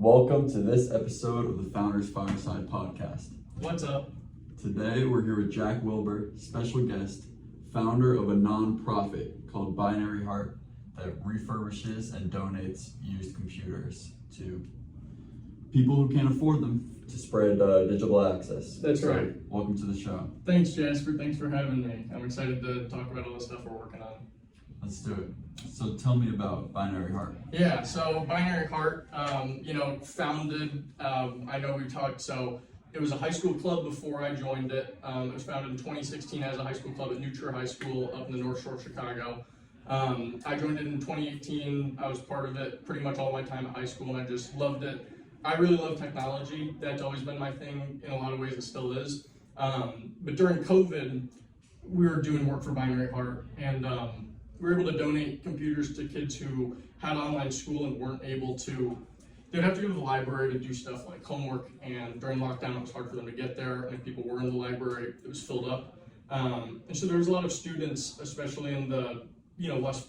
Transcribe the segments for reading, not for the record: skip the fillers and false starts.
Welcome to this episode of the Founders Fireside Podcast. What's up? Today we're here with Jack Wilber, special guest, founder of a non-profit called Binary Heart that refurbishes and donates used computers to people who can't afford them to spread digital access. That's right. Welcome to the show. Thanks, Jasper. Thanks for having me. I'm excited to talk about all the stuff we're working on. Let's do it. So tell me about Binary Heart. Yeah, so Binary Heart, founded, I know we talked, so it was a high school club before I joined it. It was founded in 2016 as a high school club at New Trier High School up in the North Shore of Chicago. I joined it in 2018. I was part of it pretty much all my time at high school, and I just loved it. I really love technology. That's always been my thing. In a lot of ways, it still is. But during COVID, we were doing work for Binary Heart, and we were able to donate computers to kids who had online school and weren't able to. They'd have to go to the library to do stuff like homework, and during lockdown, it was hard for them to get there, and if people were in the library, it was filled up. And so there was a lot of students, especially in the less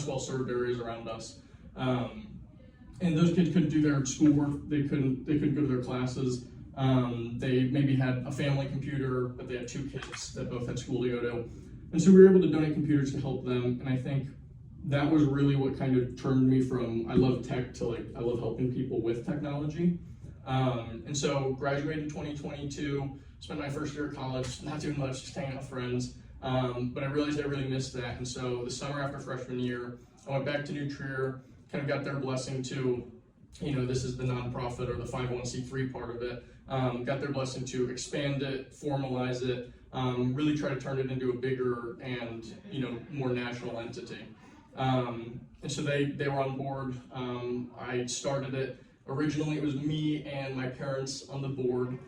well-served areas around us. And those kids couldn't do their schoolwork. They couldn't go to their classes. They maybe had a family computer, but they had two kids that both had school to go to. And so we were able to donate computers to help them. And I think that was really what kind of turned me from I love tech to I love helping people with technology. And so graduated in 2022, spent my first year of college, not doing much, just hanging out with friends. But I realized I really missed that. And so the summer after freshman year, I went back to New Trier, kind of got their blessing to, this is the nonprofit or the 501c3 part of it, got their blessing to expand it, formalize it, really try to turn it into a bigger and, more national entity. And so they were on board. I started it. Originally, it was me and my parents on the board,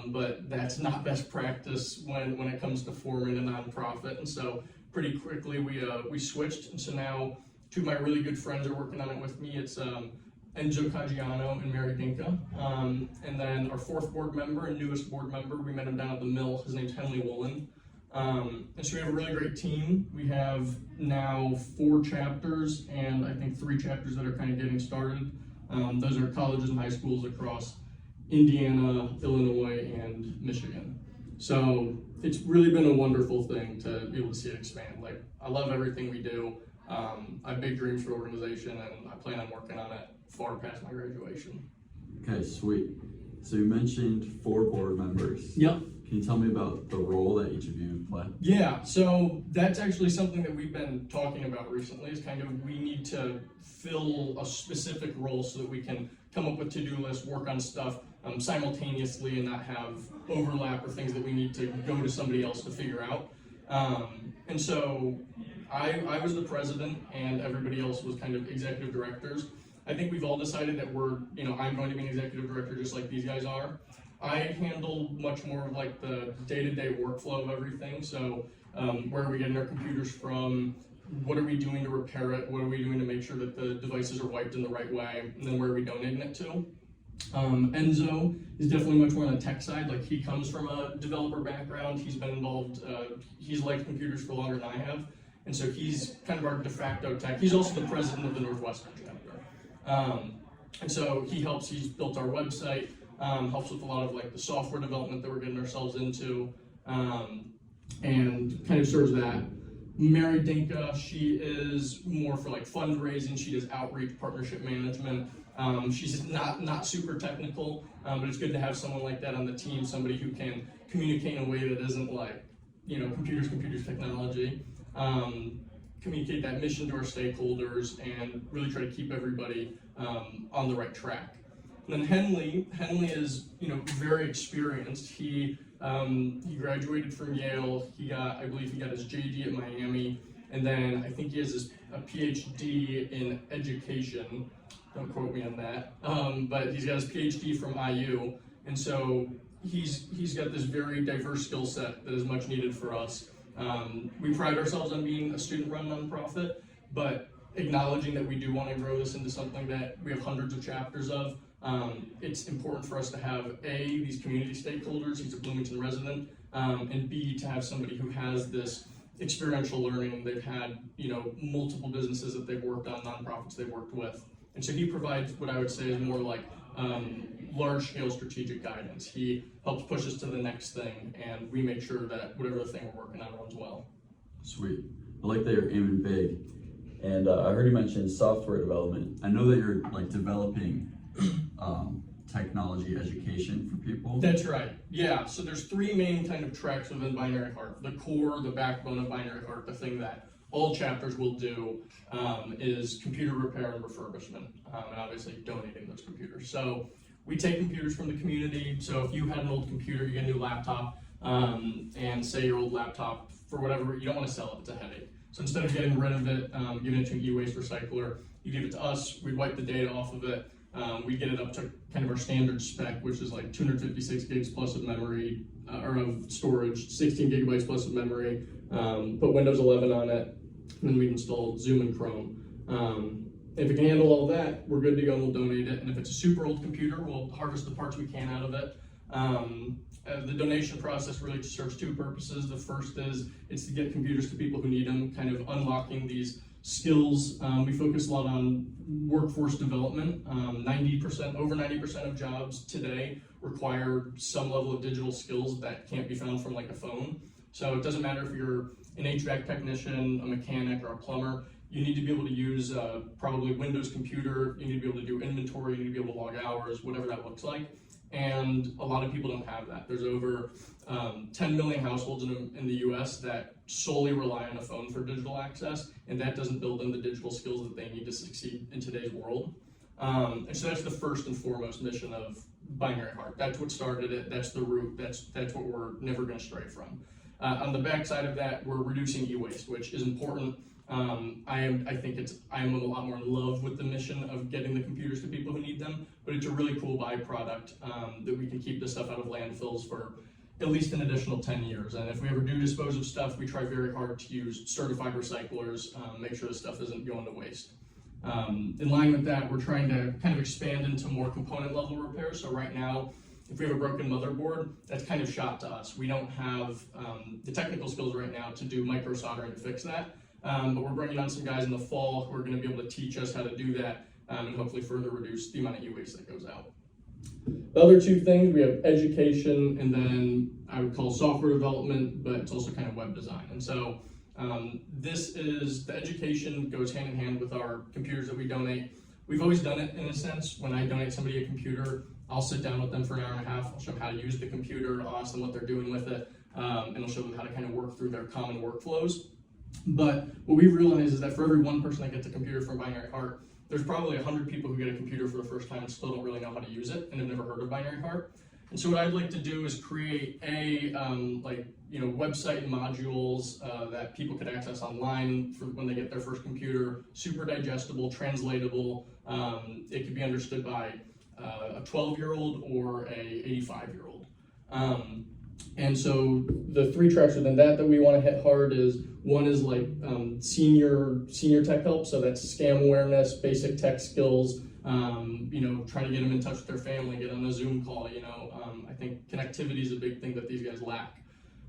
but that's not best practice when it comes to forming a nonprofit. And so pretty quickly we switched. And so now two of my really good friends are working on it with me. It's Enzo Caggiano and Mary Dinka. And then our fourth board member and newest board member, we met him down at the mill. His name's Henley Woolen. And so we have a really great team. We have now 4 chapters and I think 3 chapters that are kind of getting started. Those are colleges and high schools across Indiana, Illinois, and Michigan. So it's really been a wonderful thing to be able to see it expand. I love everything we do. I have big dreams for the organization, and I plan on working on it far past my graduation. Okay, sweet. So you mentioned 4 board members. Yep. Can you tell me about the role that each of you play? Yeah, so that's actually something that we've been talking about recently is kind of we need to fill a specific role so that we can come up with to-do lists, work on stuff simultaneously and not have overlap or things that we need to go to somebody else to figure out. And so I was the president and everybody else was kind of executive directors. I think we've all decided that I'm going to be an executive director just like these guys are. I handle much more of the day-to-day workflow of everything. So where are we getting our computers from? What are we doing to repair it? What are we doing to make sure that the devices are wiped in the right way? And then where are we donating it to? Enzo is definitely much more on the tech side. He comes from a developer background. He's been involved, he's liked computers for longer than I have. And so he's kind of our de facto tech. He's also the president of the Northwestern chapter. And so he's built our website, helps with a lot of the software development that we're getting ourselves into, and kind of serves that. Mary Dinka, she is more for fundraising. She does outreach, partnership management. She's not super technical, but it's good to have someone like that on the team, somebody who can communicate in a way that isn't computers, technology. Communicate that mission to our stakeholders and really try to keep everybody on the right track. And then Henley is very experienced. He graduated from Yale. I believe he got his JD at Miami, and then I think he has a PhD in education. Don't quote me on that. But he's got his PhD from IU, and so he's got this very diverse skill set that is much needed for us. We pride ourselves on being a student-run nonprofit, but acknowledging that we do want to grow this into something that we have hundreds of chapters of. It's important for us to have A, these community stakeholders, he's a Bloomington resident, and B, to have somebody who has this experiential learning. They've had, multiple businesses that they've worked on, nonprofits they've worked with, And so he provides what I would say is more like large-scale strategic guidance. He helps push us to the next thing, and we make sure that whatever the thing we're working on runs well. Sweet. I like that you're aiming big. And I heard you mention software development. I know that you're like developing technology education for people. That's right. Yeah. So there's three main kind of tracks within Binary Heart. The core, the backbone of Binary Heart, the thing that all chapters will do is computer repair and refurbishment, and obviously donating those computers. So we take computers from the community. So if you had an old computer, you get a new laptop, and say your old laptop, for whatever, you don't want to sell it, it's a headache. So instead of getting rid of it, giving it to an e-waste recycler, you give it to us, we'd wipe the data off of it, we get it up to kind of our standard spec, which is like 256 gigs plus of memory, or of storage, 16 gigabytes plus of memory, put Windows 11 on it, and then we'd install Zoom and Chrome. If it can handle all that, we're good to go and we'll donate it. And if it's a super old computer, we'll harvest the parts we can out of it. The donation process really serves two purposes. The first is it's to get computers to people who need them, kind of unlocking these skills. We focus a lot on workforce development. Over 90% of jobs today require some level of digital skills that can't be found from like a phone. So it doesn't matter if you're an HVAC technician, a mechanic, or a plumber. You need to be able to use probably Windows computer. You need to be able to do inventory. You need to be able to log hours, whatever that looks like. And a lot of people don't have that. There's over 10 million households in the US that solely rely on a phone for digital access, and that doesn't build in the digital skills that they need to succeed in today's world. And so that's the first and foremost mission of Binary Heart. That's what started it. That's the root. That's what we're never going to stray from. On the backside of that, we're reducing e-waste, which is important. I am a lot more in love with the mission of getting the computers to people who need them, but it's a really cool byproduct that we can keep this stuff out of landfills for at least an additional 10 years. And if we ever do dispose of stuff, we try very hard to use certified recyclers, make sure the stuff isn't going to waste. In line with that, we're trying to kind of expand into more component level repairs. So right now, if we have a broken motherboard, that's kind of shot to us. We don't have the technical skills right now to do micro soldering to fix that. But we're bringing on some guys in the fall who are going to be able to teach us how to do that and hopefully further reduce the amount of e-waste that goes out. The other two things, we have education and then I would call software development, but it's also kind of web design. And so the education goes hand in hand with our computers that we donate. We've always done it in a sense. When I donate somebody a computer, I'll sit down with them for an hour and a half. I'll show them how to use the computer. I'll ask them what they're doing with it, and I'll show them how to kind of work through their common workflows. But what we realize is that for every one person that gets a computer from Binary Heart, there's probably 100 people who get a computer for the first time and still don't really know how to use it and have never heard of Binary Heart. And so what I'd like to do is create website and modules that people could access online for when they get their first computer, super digestible, translatable. It could be understood by a 12-year-old or a 85-year-old. And so the three tracks within that we want to hit hard is, one is like senior tech help, so that's scam awareness, basic tech skills, trying to get them in touch with their family, get on a Zoom call, I think connectivity is a big thing that these guys lack.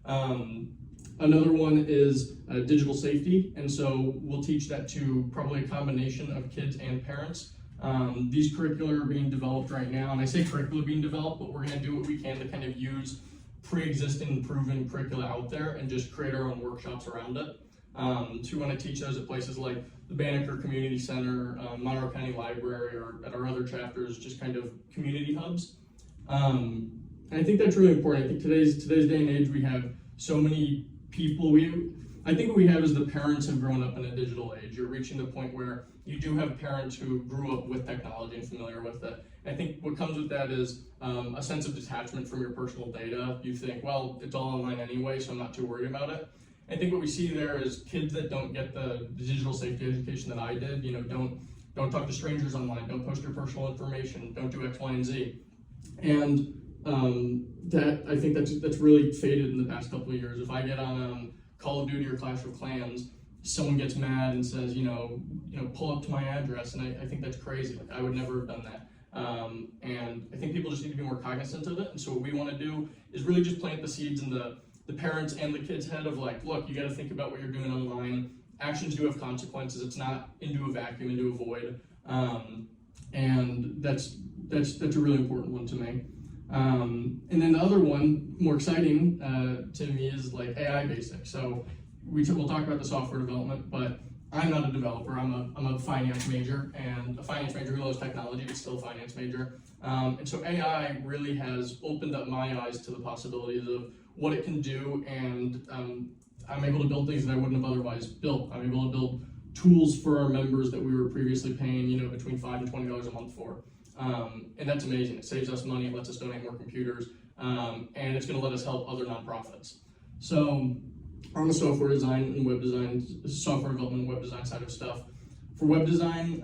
Another one is digital safety, and so we'll teach that to probably a combination of kids and parents. These curricula are being developed right now, and I say curricula being developed, but we're going to do what we can to kind of use pre-existing proven curricula out there and just create our own workshops around it. So we want to teach those at places like the Banneker Community Center, Monroe County Library, or at our other chapters, just kind of community hubs. And I think that's really important. I think today's day and age, we have so many people. I think what we have is the parents have grown up in a digital age. You're reaching the point where you do have parents who grew up with technology and familiar with it. I think what comes with that is a sense of detachment from your personal data. You think, well, it's all online anyway, so I'm not too worried about it. I think what we see there is kids that don't get the digital safety education that I did. Don't talk to strangers online, don't post your personal information, don't do X, Y, and Z. And I think that's really faded in the past couple of years. If I get on Call of Duty or Clash of Clans, someone gets mad and says, pull up to my address, and I think that's crazy. Like, I would never have done that. And I think people just need to be more cognizant of it. And so what we want to do is really just plant the seeds in the parents and the kids' head of like, look, you got to think about what you're doing online. Actions do have consequences. It's not into a vacuum, into a void. and that's a really important one to me. And then the other one, more exciting to me, is like AI basics. So we'll talk about the software development, but I'm not a developer. I'm a finance major, and a finance major who loves technology, but still a finance major. And so AI really has opened up my eyes to the possibilities of what it can do, and I'm able to build things that I wouldn't have otherwise built. I'm able to build tools for our members that we were previously paying, between $5 and $20 a month for. And that's amazing. It saves us money, it lets us donate more computers, and it's going to let us help other nonprofits. So on the software design and web design, software development and web design side of stuff, for web design,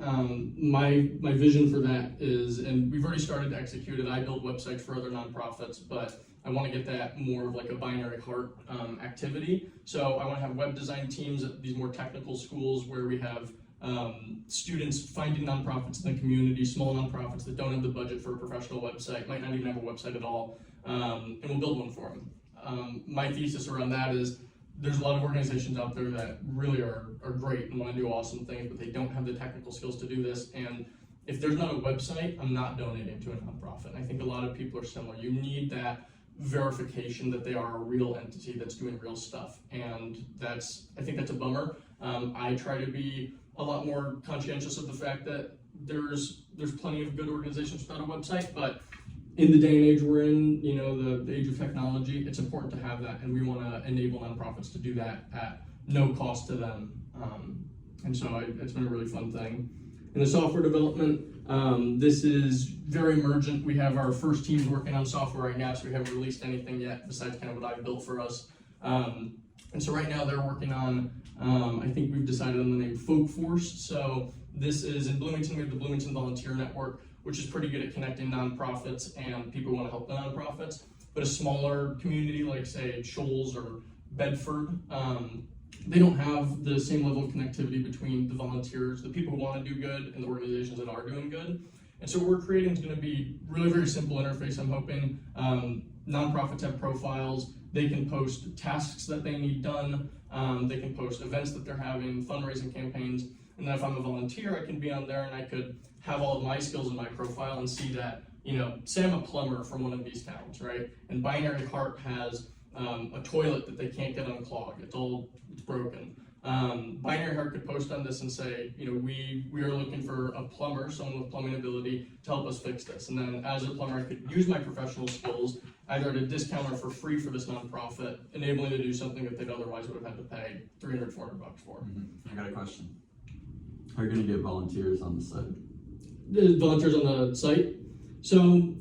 my vision for that is, and we've already started to execute it, I build websites for other nonprofits, but I want to get that more of like a binary heart activity. So I want to have web design teams at these more technical schools where we have students finding nonprofits in the community, small nonprofits that don't have the budget for a professional website, might not even have a website at all, and we'll build one for them. My thesis around that is there's a lot of organizations out there that really are great and want to do awesome things, but they don't have the technical skills to do this. And if there's not a website, I'm not donating to a nonprofit. And I think a lot of people are similar. You need that verification that they are a real entity that's doing real stuff. And I think that's a bummer. I try to be a lot more conscientious of the fact that there's plenty of good organizations without a website, but in the day and age we're in, the age of technology, it's important to have that, and we want to enable nonprofits to do that at no cost to them. And so it's been a really fun thing. In the software development, this is very emergent. We have our first teams working on software right now, so we haven't released anything yet besides kind of what I've built for us. And so right now they're working on, I think we've decided on the name Folk Force. So this is in Bloomington. We have the Bloomington Volunteer Network, which is pretty good at connecting nonprofits and people who want to help the nonprofits. But a smaller community like, say, Shoals or Bedford, they don't have the same level of connectivity between the volunteers, the people who want to do good, and the organizations that are doing good. And so what we're creating is going to be really very simple interface. I'm hoping nonprofits have profiles. They can post tasks that they need done. They can post events that they're having, fundraising campaigns. And then if I'm a volunteer, I can be on there and I could have all of my skills in my profile and see that, say I'm a plumber from one of these towns, right? And Binary Heart has a toilet that they can't get unclogged. It's broken. Binary Heart could post on this and say, we are looking for a plumber, someone with plumbing ability, to help us fix this. And then as a plumber, I could use my professional skills either at a discount or for free for this nonprofit, enabling to do something that they'd otherwise would have had to pay $300, $400 for. Mm-hmm. I got a question. How are you going to get volunteers on the site? The volunteers on the site. So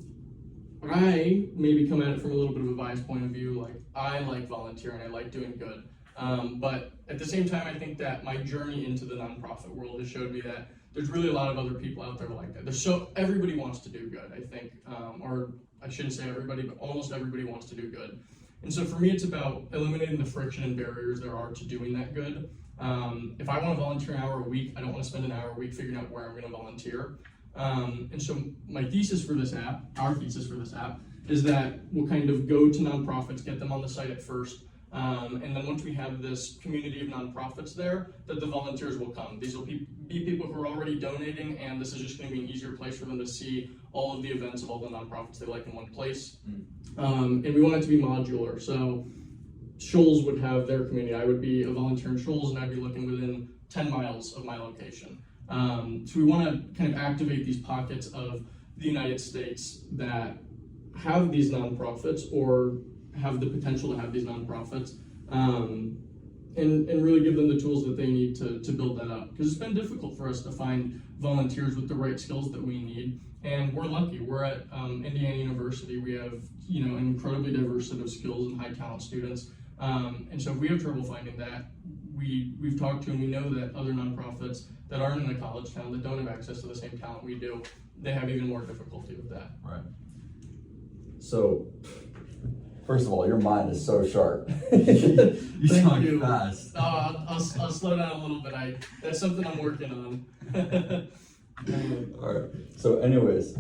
I maybe come at it from a little bit of a biased point of view. Like, I like volunteering, I like doing good. But at the same time, I think that my journey into the nonprofit world has showed me that there's really a lot of other people out there like that. Everybody wants to do good, I think. Or I shouldn't say everybody, but almost everybody wants to do good. And so for me, it's about eliminating the friction and barriers there are to doing that good. If I want to volunteer an hour a week, I don't want to spend an hour a week figuring out where I'm going to volunteer. And so my thesis for this app, our thesis for this app, is that we'll kind of go to nonprofits, get them on the site at first, and then once we have this community of nonprofits there, that the volunteers will come. These will be people who are already donating, and this is just going to be an easier place for them to see all of the events of all the nonprofits they like in one place. And we want it to be modular. So Shoals would have their community. I would be a volunteer in Shoals, and I'd be looking within 10 miles of my location. So we want to kind of activate these pockets of the United States that have these nonprofits or have the potential to have these nonprofits, and really give them the tools that they need to build that up. Because it's been difficult for us to find volunteers with the right skills that we need, and we're lucky. We're at Indiana University. We have an incredibly diverse set of skills and high talent students, and so if we have trouble finding that, we've talked to and we know that other nonprofits that aren't in a college town, that don't have access to the same talent we do, they have even more difficulty with that. Right. So, first of all, your mind is so sharp. You talk you. fast. I'll slow down a little bit. That's something I'm working on. All right. So, anyways,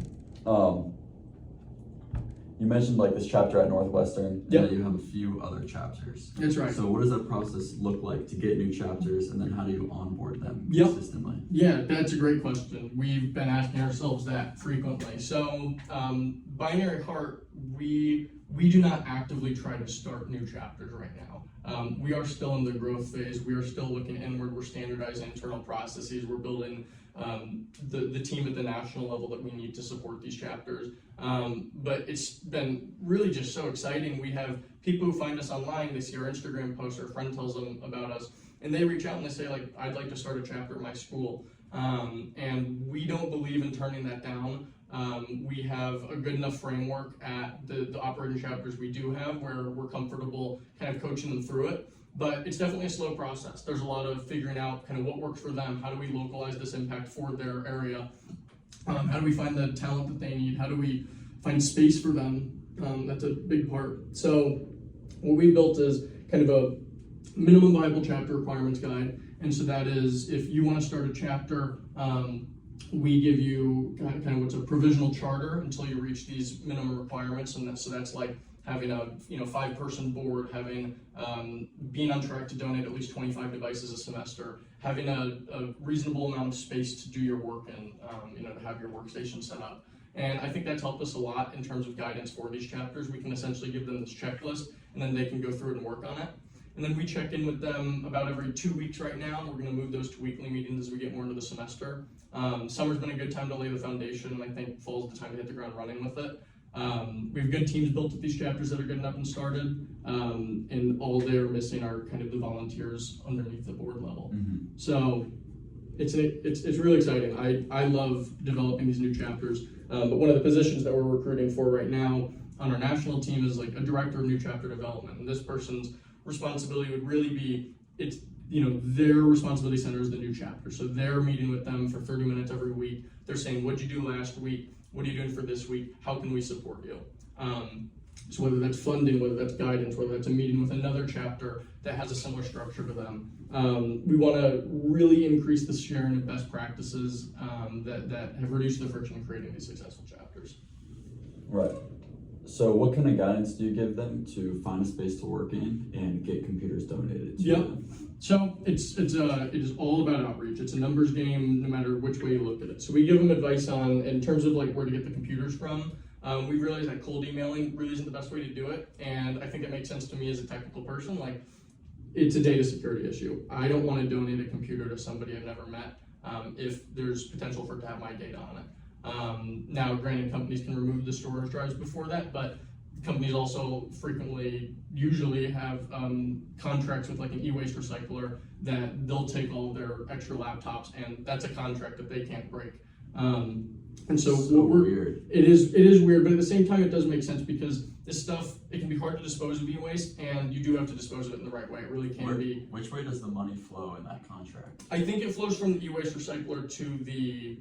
you mentioned like this chapter at Northwestern. Yeah, you have a few other chapters. That's right. So what does that process look like to get new chapters, and then how do you onboard them Yep. consistently? Yeah, that's a great question. We've been asking ourselves that frequently. So, Binary Heart, we do not actively try to start new chapters right now. We are still in the growth phase. We are still looking inward. We're standardizing internal processes. We're building the team at the national level that we need to support these chapters. But it's been really just so exciting. We have people who find us online, they see our Instagram post, or a friend tells them about us, and they reach out and they say, like, I'd like to start a chapter at my school. And we don't believe in turning that down. We have a good enough framework at the operating chapters we do have where we're comfortable kind of coaching them through it. But it's definitely a slow process. There's a lot of figuring out kind of what works for them. How do we localize this impact for their area? How do we find the talent that they need? How do we find space for them? That's a big part. So what we built is kind of a minimum viable chapter requirements guide. And so that is, if you want to start a chapter, we give you kind of what's a provisional charter until you reach these minimum requirements. And so that's like having a 5-person board, having being on track to donate at least 25 devices a semester, having a reasonable amount of space to do your work and to have your workstation set up. And I think that's helped us a lot in terms of guidance for these chapters. We can essentially give them this checklist, and then they can go through it and work on it. And then we check in with them about every 2 weeks right now. We're going to move those to weekly meetings as we get more into the semester. Summer's been a good time to lay the foundation, and I think fall's the time to hit the ground running with it. We have good teams built at these chapters that are good enough and started, and all they're missing are kind of the volunteers underneath the board level. Mm-hmm. So it's really exciting. I love developing these new chapters, but one of the positions that we're recruiting for right now on our national team is like a director of new chapter development, and this person's responsibility would really be, their responsibility center is the new chapter. So they're meeting with them for 30 minutes every week. They're saying, what'd you do last week? What are you doing for this week? How can we support you? So whether that's funding, whether that's guidance, whether that's a meeting with another chapter that has a similar structure to them. We want to really increase the sharing of best practices that have reduced the friction in creating these successful chapters. Right. So what kind of guidance do you give them to find a space to work in and get computers donated to them? So it is all about outreach. It's a numbers game, no matter which way you look at it. So we give them advice on, in terms of like where to get the computers from. We realize that cold emailing really isn't the best way to do it, and I think it makes sense to me as a technical person. Like, it's a data security issue. I don't want to donate a computer to somebody I've never met if there's potential for it to have my data on it. Now, granted, companies can remove the storage drives before that, but companies also usually have contracts with like an e-waste recycler that they'll take all of their extra laptops, and that's a contract that they can't break. And so weird. It is weird, but at the same time, it does make sense because this stuff, it can be hard to dispose of e-waste, and you do have to dispose of it in the right way. It really can be. Which way does the money flow in that contract? I think it flows from the e-waste recycler to the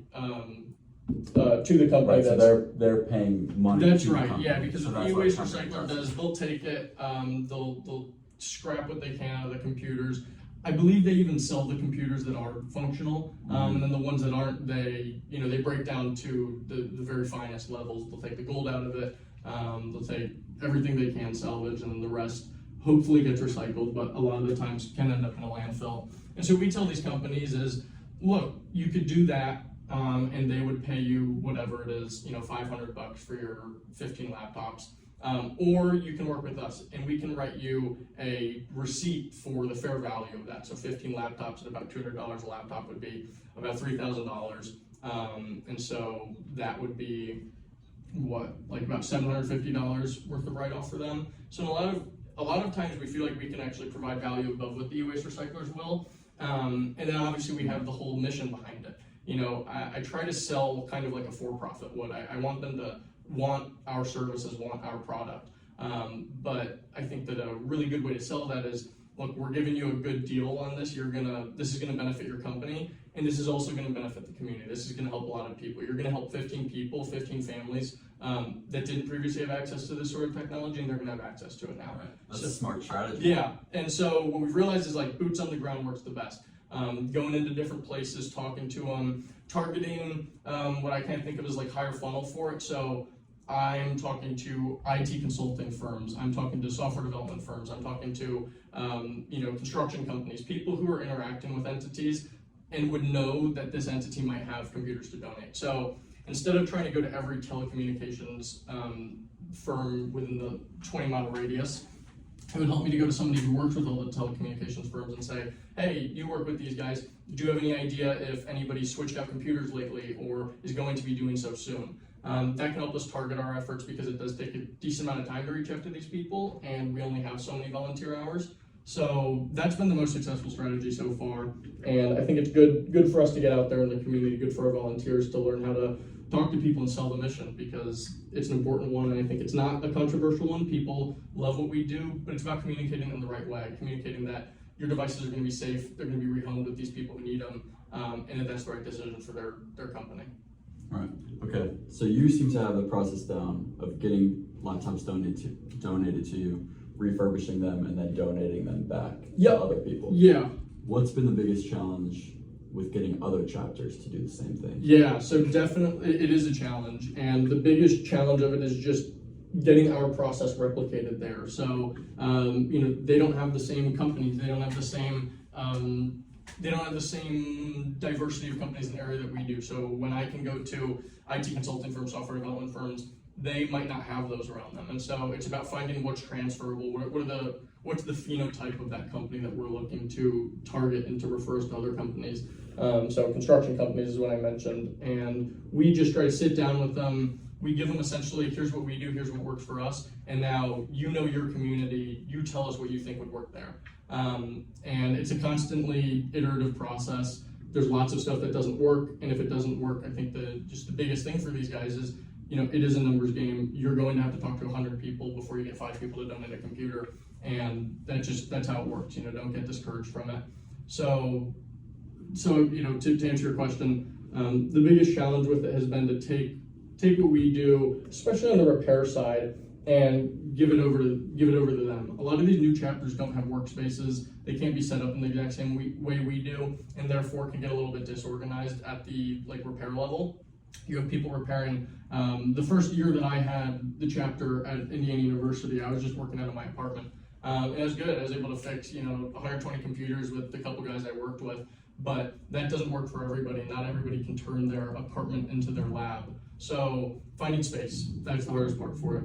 company. Right, so they're paying money. That's to right. the company. Yeah, because So what the that's e-waste what company recycler does. does, they'll take it, they'll scrap what they can out of the computers. I believe they even sell the computers that are functional, and then the ones that aren't, they break down to the very finest levels. They'll take the gold out of it. They'll take everything they can salvage, and then the rest hopefully gets recycled, but a lot of the times can end up in a landfill. And so what we tell these companies is, look, you could do that, and they would pay you whatever it is, $500 for your 15 laptops. Or you can work with us and we can write you a receipt for the fair value of that. So 15 laptops at about $200 a laptop would be about $3,000. And so that would be about $750 worth of write-off for them. So a lot of times we feel like we can actually provide value above what the e-waste recyclers will. And then obviously we have the whole mission behind it. I try to sell kind of like a for-profit would. I want them to want our services, want our product. But I think that a really good way to sell that is, look, we're giving you a good deal on this. This is gonna benefit your company, and this is also gonna benefit the community. This is gonna help a lot of people. You're gonna help 15 people, 15 families that didn't previously have access to this sort of technology, and they're gonna have access to it now. Right. That's a smart strategy. Yeah, and so what we've realized is like boots on the ground works the best. Going into different places, talking to them, targeting what I kind of think of as like higher funnel for it. So I'm talking to IT consulting firms, I'm talking to software development firms, I'm talking to construction companies, people who are interacting with entities and would know that this entity might have computers to donate. So instead of trying to go to every telecommunications firm within the 20-mile radius, it would help me to go to somebody who works with all the telecommunications firms and say, hey, you work with these guys. Do you have any idea if anybody switched out computers lately or is going to be doing so soon? That can help us target our efforts because it does take a decent amount of time to reach out to these people, and we only have so many volunteer hours. So that's been the most successful strategy so far, and I think it's good for us to get out there in the community, good for our volunteers to learn how to talk to people and sell the mission, because it's an important one, and I think it's not a controversial one. People love what we do, but it's about communicating in the right way, communicating that your devices are going to be safe, they're going to be rehomed with these people who need them, and that that's the right decision for their company. All right. Okay. So you seem to have the process down of getting laptops donated to you, refurbishing them, and then donating them back to other people. Yeah. What's been the biggest challenge with getting other chapters to do the same thing? Yeah, so definitely it is a challenge, and the biggest challenge of it is just getting our process replicated there. So they don't have the same companies, they don't have the same diversity of companies in the area that we do. So when I can go to IT consulting firms, software development firms, they might not have those around them. And so it's about finding what's transferable, what's the phenotype of that company that we're looking to target and to refer us to other companies. So construction companies is what I mentioned, and we just try to sit down with them. We give them essentially, here's what we do, here's what works for us, and now you know your community, you tell us what you think would work there. And it's a constantly iterative process. There's lots of stuff that doesn't work, and if it doesn't work, I think the biggest thing for these guys is, it is a numbers game. You're going to have to talk to 100 people before you get 5 people to donate a computer, and that's how it works. Don't get discouraged from it. So to answer your question, the biggest challenge with it has been to take what we do, especially on the repair side, and give it over to them. A lot of these new chapters don't have workspaces. They can't be set up in the exact same way we do, and therefore can get a little bit disorganized at the repair level. You have people repairing. The first year that I had the chapter at Indiana University, I was just working out of my apartment. And it was good. I was able to fix 120 computers with the couple guys I worked with. But that doesn't work for everybody. Not everybody can turn their apartment into their lab. So finding space, that's the hardest part for it.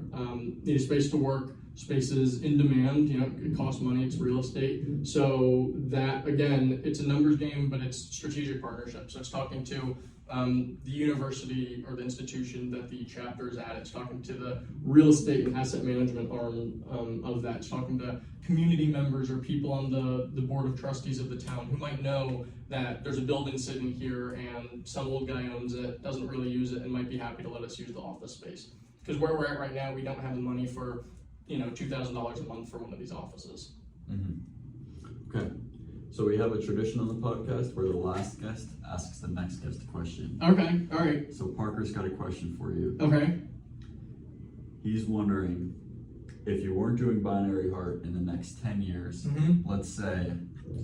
Need a space to work. Space is in demand, it costs money, it's real estate. So that, again, it's a numbers game, but it's strategic partnership. So it's talking to the university or the institution that the chapter is at. It's talking to the real estate and asset management arm of that. It's talking to community members or people on the board of trustees of the town who might know that there's a building sitting here and some old guy owns it, doesn't really use it, and might be happy to let us use the office space. Because where we're at right now, we don't have the money for $2,000 a month for one of these offices. Mm-hmm. Okay. So we have a tradition on the podcast where the last guest asks the next guest a question. Okay, all right. So Parker's got a question for you. Okay. He's wondering, if you weren't doing Binary Heart in the next 10 years, let's say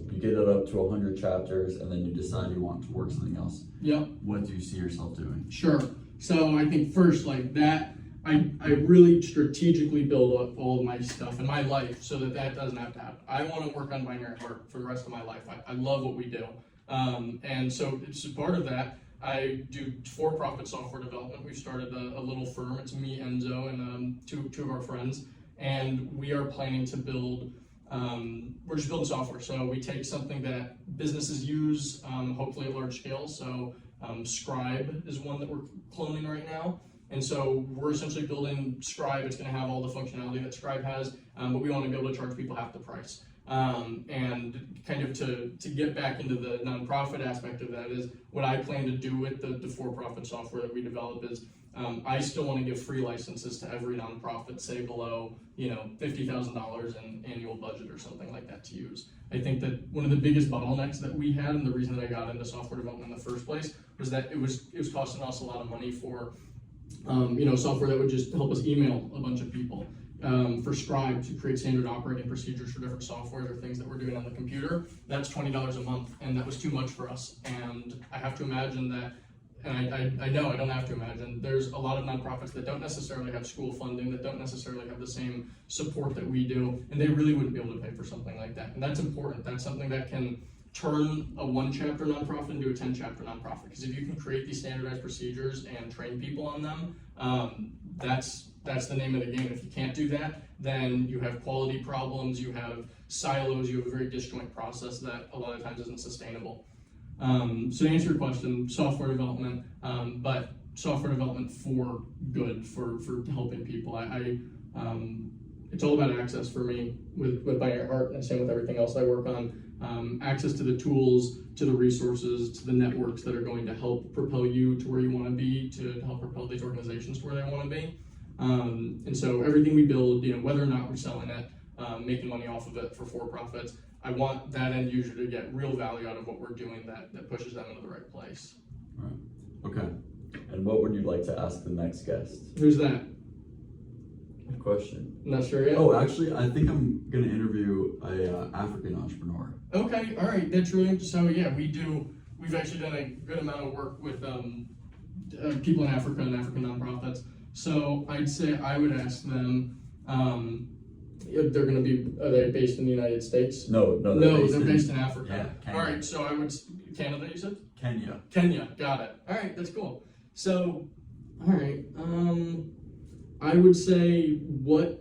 you get it up to 100 chapters and then you decide you want to work something else. Yep. What do you see yourself doing? Sure. So I think first, I really strategically build up all of my stuff in my life so that doesn't have to happen. I want to work on Binary Heart for the rest of my life. I love what we do. And so it's a part of that. I do for-profit software development. We've started a little firm. It's me, Enzo, and two of our friends. And we are planning to build, we're just building software. So we take something that businesses use, hopefully at large scale. So Scribe is one that we're cloning right now. And so we're essentially building Scribe. It's going to have all the functionality that Scribe has, but we want to be able to charge people half the price. And kind of to get back into the nonprofit aspect of that is what I plan to do with the for-profit software that we develop is I still want to give free licenses to every nonprofit, say below $50,000 in annual budget or something like that to use. I think that one of the biggest bottlenecks that we had, and the reason that I got into software development in the first place, was that it was costing us a lot of money for software that would just help us email a bunch of people. For Scribe to create standard operating procedures for different softwares or things that we're doing on the computer, that's $20 a month, and that was too much for us. And I have to imagine that and I know I don't have to imagine, there's a lot of nonprofits that don't necessarily have school funding, that don't necessarily have the same support that we do, and they really wouldn't be able to pay for something like that. And that's important. That's something that can turn a 1-chapter nonprofit into a 10-chapter nonprofit. Because if you can create these standardized procedures and train people on them, that's the name of the game. If you can't do that, then you have quality problems, you have silos, you have a very disjoint process that a lot of times isn't sustainable. So to answer your question, software development, but software development for good, for helping people. It's all about access for me with Binary Heart, and same with everything else I work on. Access to the tools, to the resources, to the networks that are going to help propel you to where you want to be, to help propel these organizations to where they want to be. And so everything we build, whether or not we're selling it, making money off of it for profits, I want that end user to get real value out of what we're doing that pushes them into the right place. All right. Okay. And what would you like to ask the next guest? Who's that? Good question. Not sure yet? Oh, actually, I think I'm going to interview a African entrepreneur. Okay, all right, that's really interesting. So yeah, we've actually done a good amount of work with people in Africa and African nonprofits. So I'd say I would ask them, if they're going to be, are they based in the United States? No, they're based in Africa. Yeah, Kenya. All right, so I would, Canada you said? Kenya, got it. All right, that's cool. So, all right, I would say what's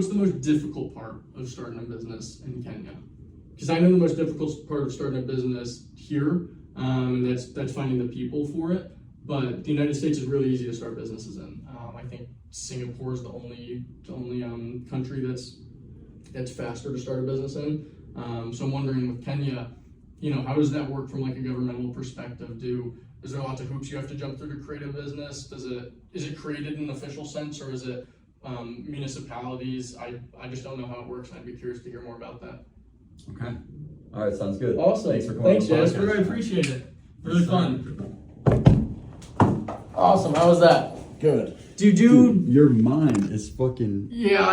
the most difficult part of starting a business in Kenya? Because I know the most difficult part of starting a business here, and that's finding the people for it. But the United States is really easy to start businesses in. I think Singapore is the only country that's faster to start a business in. So I'm wondering with Kenya, how does that work from like a governmental perspective? Is there lots of hoops you have to jump through to create a business? Is it created in an official sense, or is it municipalities? I just don't know how it works, and I'd be curious to hear more about that. Okay. All right, sounds good. Awesome. Thanks for coming on the podcast. Jasper. I appreciate it. Really fun. Awesome. How was that? Good. Dude, your mind is fucking... Yeah,